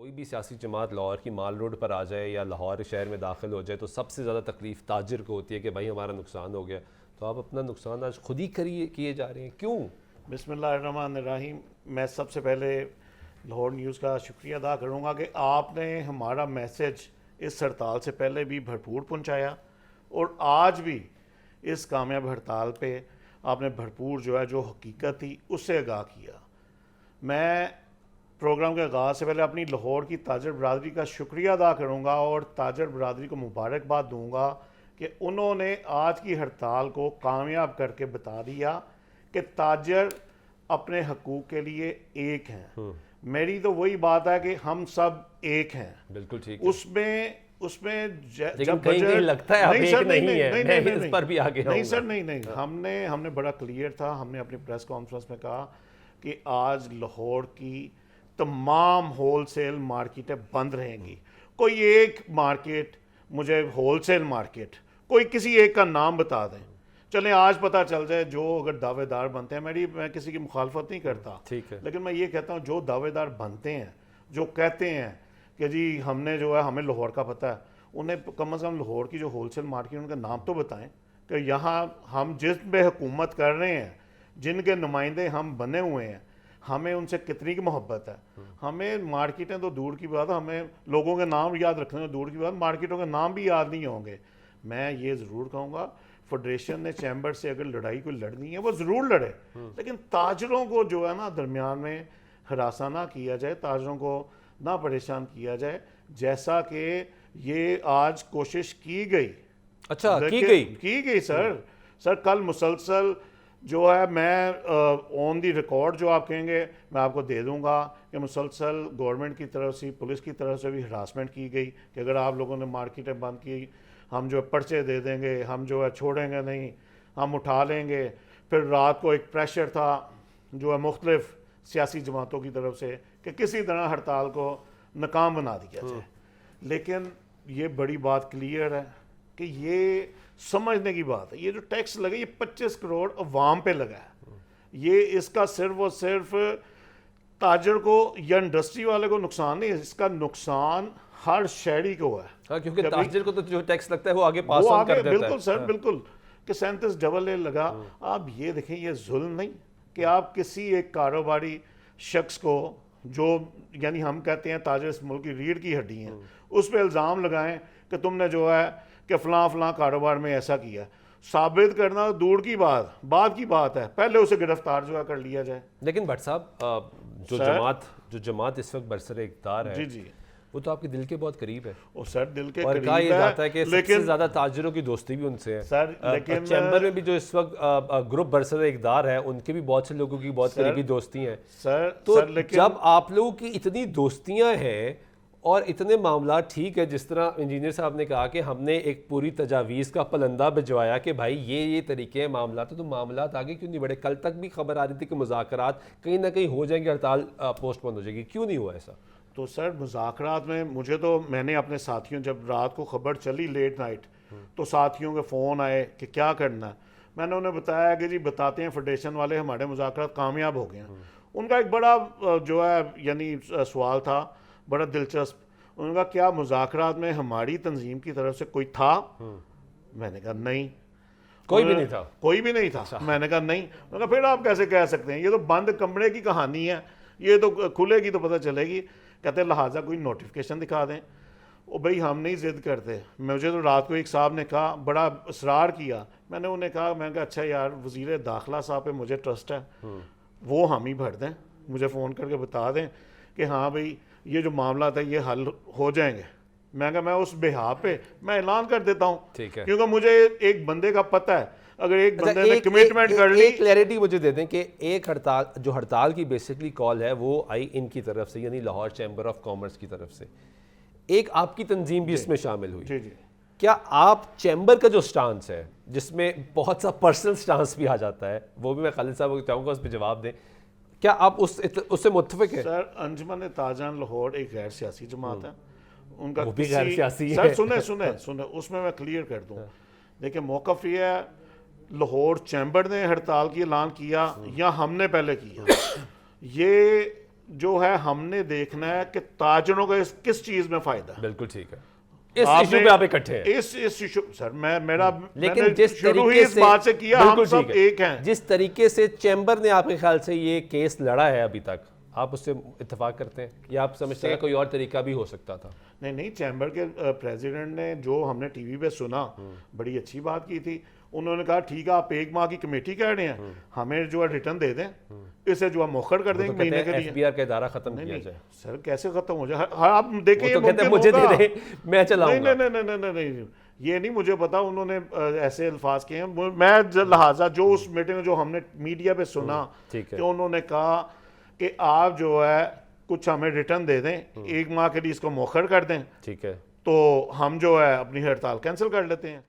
کوئی بھی سیاسی جماعت لاہور کی مال روڈ پر آ جائے یا لاہور شہر میں داخل ہو جائے تو سب سے زیادہ تکلیف تاجر کو ہوتی ہے کہ بھائی ہمارا نقصان ہو گیا. تو آپ اپنا نقصان آج خود ہی کیے جا رہے ہیں, کیوں؟ بسم اللہ الرحمن الرحیم. میں سب سے پہلے لاہور نیوز کا شکریہ ادا کروں گا کہ آپ نے ہمارا میسج اس ہڑتال سے پہلے بھی بھرپور پہنچایا اور آج بھی اس کامیاب ہڑتال پہ آپ نے بھرپور جو حقیقت تھی اس سے آگاہ کیا. میں پروگرام کے آغاز سے پہلے اپنی لاہور کی تاجر برادری کا شکریہ ادا کروں گا اور تاجر برادری کو مبارکباد دوں گا کہ انہوں نے آج کی ہڑتال کو کامیاب کر کے بتا دیا کہ تاجر اپنے حقوق کے لیے ایک ہیں. میری تو وہی بات ہے کہ ہم سب ایک ہیں. بالکل ٹھیک. اس میں جب کہیں لگتا ہے ایک نہیں ہے, میں اس پر بھی آگے نہیں سر, نہیں ہم نے بڑا کلیئر تھا. ہم نے اپنی پریس کانفرنس میں کہا کہ آج لاہور کی تمام ہول سیل مارکیٹیں بند رہیں گی. کوئی ایک مارکیٹ, مجھے ہول سیل مارکیٹ کوئی کسی ایک کا نام بتا دیں, چلیں آج پتہ چل جائے. جو اگر دعوے دار بنتے ہیں, میں کسی کی مخالفت نہیں کرتا, لیکن میں یہ کہتا ہوں جو دعوے دار بنتے ہیں, جو کہتے ہیں کہ جی ہم نے ہمیں لاہور کا پتہ ہے, انہیں کم از کم لاہور کی جو ہول سیل مارکیٹ ان کا نام تو بتائیں کہ یہاں ہم جس پہ حکومت کر رہے ہیں, جن کے نمائندے ہم بنے ہوئے ہیں, ہمیں ان سے کتنی کی محبت ہے. ہمیں مارکیٹیں تو دور کی بات ہے, ہمیں لوگوں کے نام یاد رکھنے تو دور کی بات, مارکیٹوں کے نام بھی یاد نہیں ہوں گے. میں یہ ضرور کہوں گا فیڈریشن نے چیمبر سے اگر لڑائی کوئی لڑنی ہے وہ ضرور لڑے, لیکن تاجروں کو درمیان میں ہراساں نہ کیا جائے, تاجروں کو نہ پریشان کیا جائے, جیسا کہ یہ آج کوشش کی گئی. اچھا کی گئی سر کل مسلسل میں آن دی ریکارڈ جو آپ کہیں گے میں آپ کو دے دوں گا کہ مسلسل گورنمنٹ کی طرف سے, پولیس کی طرف سے بھی ہراسمنٹ کی گئی کہ اگر آپ لوگوں نے مارکیٹیں بند کی ہم پرچے دے دیں گے, ہم چھوڑیں گے نہیں, ہم اٹھا لیں گے. پھر رات کو ایک پریشر تھا مختلف سیاسی جماعتوں کی طرف سے کہ کسی طرح ہڑتال کو ناکام بنا دیا جائے. لیکن یہ بڑی بات کلیئر ہے کہ یہ سمجھنے کی بات ہے, یہ جو ٹیکس لگا یہ 25 کروڑ عوام پہ لگا ہے. یہ اس کا صرف اور صرف تاجر کو یا انڈسٹری والے کو نقصان نہیں, اس کا نقصان ہر شہری کو ہے. کیونکہ تاجر کو تو جو ٹیکس لگتا ہے وہ آگے پاس آن کر دیتا ہے. بالکل سر, بالکل کہ 37 لگا. آپ یہ دیکھیں یہ ظلم نہیں کہ آپ کسی ایک کاروباری شخص کو جو ہم کہتے ہیں تاجر اس ملک کی ریڑھ کی ہڈی ہیں, اس پہ الزام لگائیں کہ تم نے کہ فلاں کاروبار میں ایسا کیا. ثابت کرنا دور کی بات کی بات ہے, پہلے اسے گرفتار کر لیا جائے. لیکن بٹ صاحب جو جماعت اس وقت برسر اقتدار ہے جی وہ تو آپ کے دل کے بہت قریب ہے. سر دل کے اور قریب کہا یہ جاتا ہے کہ سب سے زیادہ تاجروں کی دوستی بھی ان سے ہے سر. لیکن چیمبر میں بھی جو اس وقت گروپ برسر اقتدار ہے ان کے بھی بہت سے لوگوں کی بہت قریبی دوستی ہیں. تو جب آپ لوگوں کی اتنی دوستیاں ہیں اور اتنے معاملات ٹھیک ہے, جس طرح انجینئر صاحب نے کہا کہ ہم نے ایک پوری تجاویز کا پلندہ بھجوایا کہ بھائی یہ طریقے ہیں معاملات, تو معاملات آگے کیوں نہیں بڑھے؟ کل تک بھی خبر آ رہی تھی کہ مذاکرات کہیں نہ کہیں ہو جائیں گے, ہڑتال پوسٹ پون ہو جائے گی, کیوں نہیں ہوا ایسا؟ تو سر مذاکرات میں میں نے اپنے ساتھیوں, جب رات کو خبر چلی لیٹ نائٹ تو ساتھیوں کے فون آئے کہ کیا کرنا ہے. میں نے انہیں بتایا کہ جی بتاتے ہیں فیڈریشن والے ہمارے مذاکرات کامیاب ہو گئے ہیں. ان کا ایک بڑا سوال تھا, بڑا دلچسپ. انہوں نے کہا کیا مذاکرات میں ہماری تنظیم کی طرف سے کوئی تھا؟ میں نے کہا نہیں, کوئی بھی نہیں تھا. میں نے کہا نہیں. انہوں نے کہا پھر آپ کیسے کہہ سکتے ہیں, یہ تو بند کمرے کی کہانی ہے, یہ تو کھلے گی تو پتہ چلے گی. کہتے لہٰذا کوئی نوٹیفیکیشن دکھا دیں. بھائی ہم نہیں ضد کرتے. مجھے تو رات کو ایک صاحب نے کہا, بڑا اصرار کیا. میں نے انہیں کہا, میں نے کہا اچھا یار وزیر داخلہ صاحب پہ مجھے ٹرسٹ ہے, وہ ہم ہی بھر دیں, مجھے فون کر کے بتا دیں کہ ہاں بھئی یہ جو معاملات ہے یہ حل ہو جائیں گے. میں کہا میں اس بہا پہ میں اعلان کر دیتا ہوں, کیونکہ مجھے ایک بندے کا پتہ ہے, اگر ایک بندے نے کمٹمنٹ کر لی. ایک کلیئرٹی مجھے دے دیں کہ ایک ہڑتال کی بیسکلی کال ہے وہ آئی ان کی طرف سے, یعنی لاہور چیمبر آف کامرس کی طرف سے. ایک آپ کی تنظیم بھی اس میں شامل ہوئی. جی کیا آپ چیمبر کا جو سٹانس ہے جس میں بہت سا پرسنل سٹانس بھی آ جاتا ہے, وہ بھی میں خالد صاحب کو چاہوں گا اس پہ جواب دیں, کیا آپ اس سے متفق ہیں؟ سر انجمن تاجران لاہور ایک غیر سیاسی جماعت ہے, ان کا وہ بھی غیر سیاسی ہے. سر سنیں اس میں کلیئر کر دوں. دیکھیں موقف یہ ہے, لاہور چیمبر نے ہڑتال کی اعلان کیا یا ہم نے پہلے کیا, یہ جو ہے ہم نے دیکھنا ہے کہ تاجروں کو کس چیز میں فائدہ ہے. بالکل ٹھیک ہے. اس ایشو پہ آپ اکٹھے ہیں. اس ایشو سر میرا لیکن جس شروع ہی اس بات سے کیا ہم سب ایک ہیں. جس طریقے سے چیمبر نے آپ کے خیال سے یہ کیس لڑا ہے ابھی تک, آپ اس سے اتفاق کرتے ہیں یا آپ سمجھتے ہیں کہ کوئی اور طریقہ بھی ہو سکتا تھا؟ نہیں, چیمبر کے پریزیڈنٹ نے جو ہم نے ٹی وی پہ سنا بڑی اچھی بات کی تھی. انہوں نے کہا ٹھیک ہے آپ 1 ماہ کی کمیٹی کہہ رہے ہیں, ہمیں جو ہے ریٹرن دے دیں, اسے جو ہے موخر کر دیں گے مہینے کے لیے. ایف بی آر کا ادارہ ختم کیا جائے. سر کیسے ختم ہو جائے؟ آپ دیکھیں یہ ممکن ہوگا. مجھے دے دیں میں چلاؤں گا. نہیں, یہ نہیں مجھے پتا انہوں نے ایسے الفاظ کیے ہیں. میں لہٰذا جو اس میٹنگ میں جو ہم نے میڈیا پہ سنا کہ انہوں نے کہا کہ آپ جو ہے کچھ ہمیں ریٹرن دے دیں, 1 ماہ کے لیے اس کو موخر کر دیں, ٹھیک ہے, تو ہم جو ہے اپنی ہڑتال کینسل کر لیتے ہیں.